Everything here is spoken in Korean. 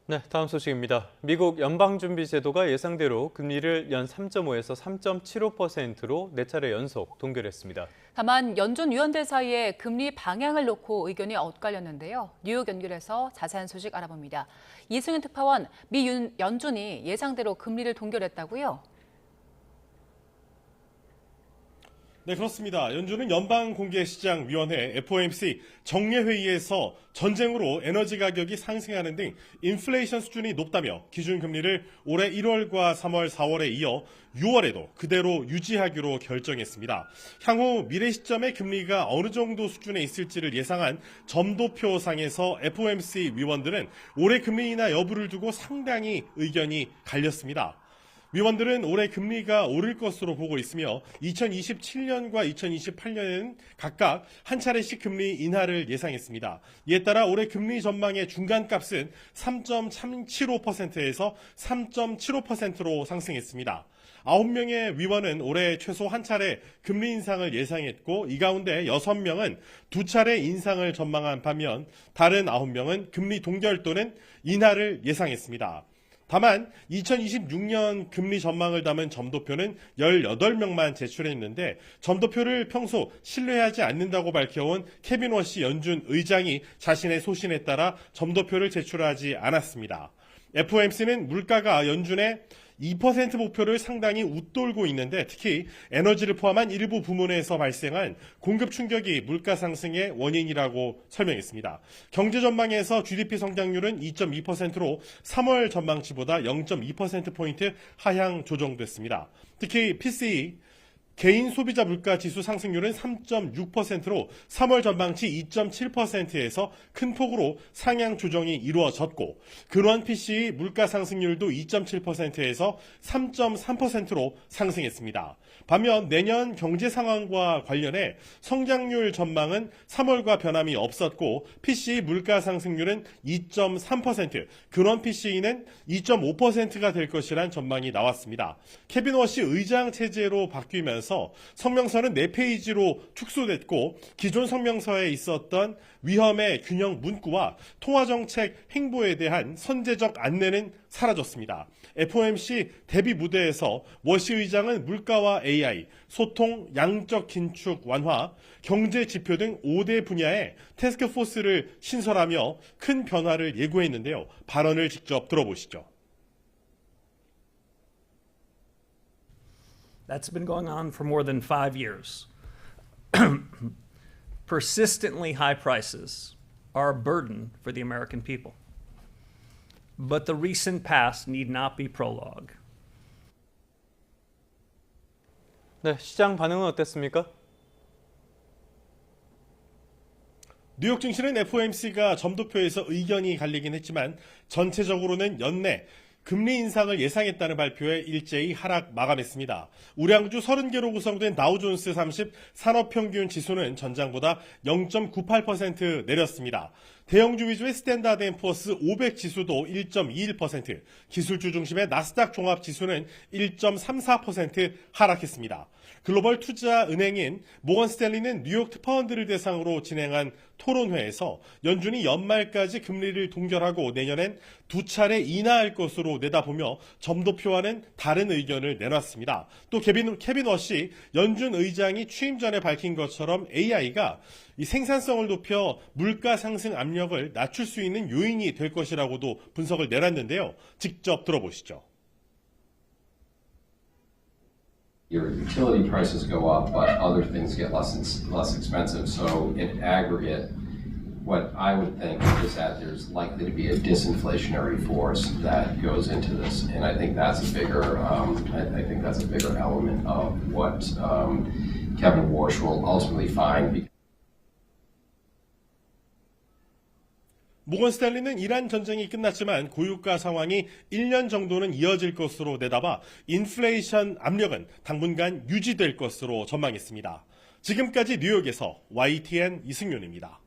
네, 다음 소식입니다. 미국 연방준비제도가 예상대로 금리를 연 3.5에서 3.75%로 4차례 연속 동결했습니다. 다만 연준 위원들 사이에 금리 방향을 놓고 의견이 엇갈렸는데요. 뉴욕 연결해서 자세한 소식 알아봅니다. 이승윤 특파원, 미 연준이 예상대로 금리를 동결했다고요? 네, 그렇습니다. 연준은 연방공개시장위원회 FOMC 정례회의에서 전쟁으로 에너지 가격이 상승하는 등 인플레이션 수준이 높다며 기준금리를 올해 1월과 3월, 4월에 이어 6월에도 그대로 유지하기로 결정했습니다. 향후 미래 시점의 금리가 어느 정도 수준에 있을지를 예상한 점도표상에서 FOMC 위원들은 올해 금리 인하 여부를 두고 상당히 의견이 갈렸습니다. 위원들은 올해 금리가 오를 것으로 보고 있으며 2027년과 2028년에는 각각 한 차례씩 금리 인하를 예상했습니다. 이에 따라 올해 금리 전망의 중간값은 3.375%에서 3.75%로 상승했습니다. 9명의 위원은 올해 최소 한 차례 금리 인상을 예상했고 이 가운데 6명은 2차례 인상을 전망한 반면 다른 9명은 금리 동결 또는 인하를 예상했습니다. 다만 2026년 금리 전망을 담은 점도표는 18명만 제출했는데 점도표를 평소 신뢰하지 않는다고 밝혀온 케빈 워시 연준 의장이 자신의 소신에 따라 점도표를 제출하지 않았습니다. FOMC는 물가가 연준의 2% 목표를 상당히 웃돌고 있는데 특히 에너지를 포함한 일부 부문에서 발생한 공급 충격이 물가 상승의 원인이라고 설명했습니다. 경제 전망에서 GDP 성장률은 2.2%로 3월 전망치보다 0.2%포인트 하향 조정됐습니다. 특히 PCE 개인 소비자 물가 지수 상승률은 3.6%로 3월 전망치 2.7%에서 큰 폭으로 상향 조정이 이루어졌고 근원 PCE 물가 상승률도 2.7%에서 3.3%로 상승했습니다. 반면 내년 경제 상황과 관련해 성장률 전망은 3월과 변함이 없었고 PCE 물가 상승률은 2.3%, 근원 PCE는 2.5%가 될 것이란 전망이 나왔습니다. 케빈 워시 의장 체제로 바뀌면서 성명서는 4페이지로 축소됐고 기존 성명서에 있었던 위험의 균형 문구와 통화정책 행보에 대한 선제적 안내는 사라졌습니다. FOMC 대비 무대에서 워시 의장은 물가와 AI, 소통, 양적 긴축 완화, 경제 지표 등 5대 분야에 태스크포스를 신설하며 큰 변화를 예고했는데요. 발언을 직접 들어보시죠. That's been going on for more than 5 years. Persistently high prices are a burden for the American people. But the recent past need not be prologue. 네, 시장 반응은 어땠습니까? 뉴욕 증시는 FOMC가 점도표에서 의견이 갈리긴 했지만 전체적으로는 연내 금리 인상을 예상했다는 발표에 일제히 하락 마감했습니다. 우량주 30개로 구성된 다우존스 30 산업평균 지수는 전장보다 0.98% 내렸습니다. 대형주 위주의 스탠다드 앤 푸어스 500 지수도 1.21%, 기술주 중심의 나스닥 종합 지수는 1.34% 하락했습니다. 글로벌 투자 은행인 모건 스탠리는 뉴욕 특파원들을 대상으로 진행한 토론회에서 연준이 연말까지 금리를 동결하고 내년엔 2차례 인하할 것으로 내다보며 점도표와는 다른 의견을 내놨습니다. 또 케빈 워시 연준 의장이 취임 전에 밝힌 것처럼 AI가 이 생산성을 높여 물가 상승 압력을 낮출 수 있는 요인이 될 것이라고도 분석을 내놨는데요. 직접 들어보시죠. Your utility prices go up, but other things get less expensive. So in aggregate, what I would think is that there's likely to be a disinflationary force that goes into this, and I think that's a bigger, element of what Kevin Warsh will ultimately find. 모건 스탠리는 이란 전쟁이 끝났지만 고유가 상황이 1년 정도는 이어질 것으로 내다봐 인플레이션 압력은 당분간 유지될 것으로 전망했습니다. 지금까지 뉴욕에서 YTN 이승윤입니다.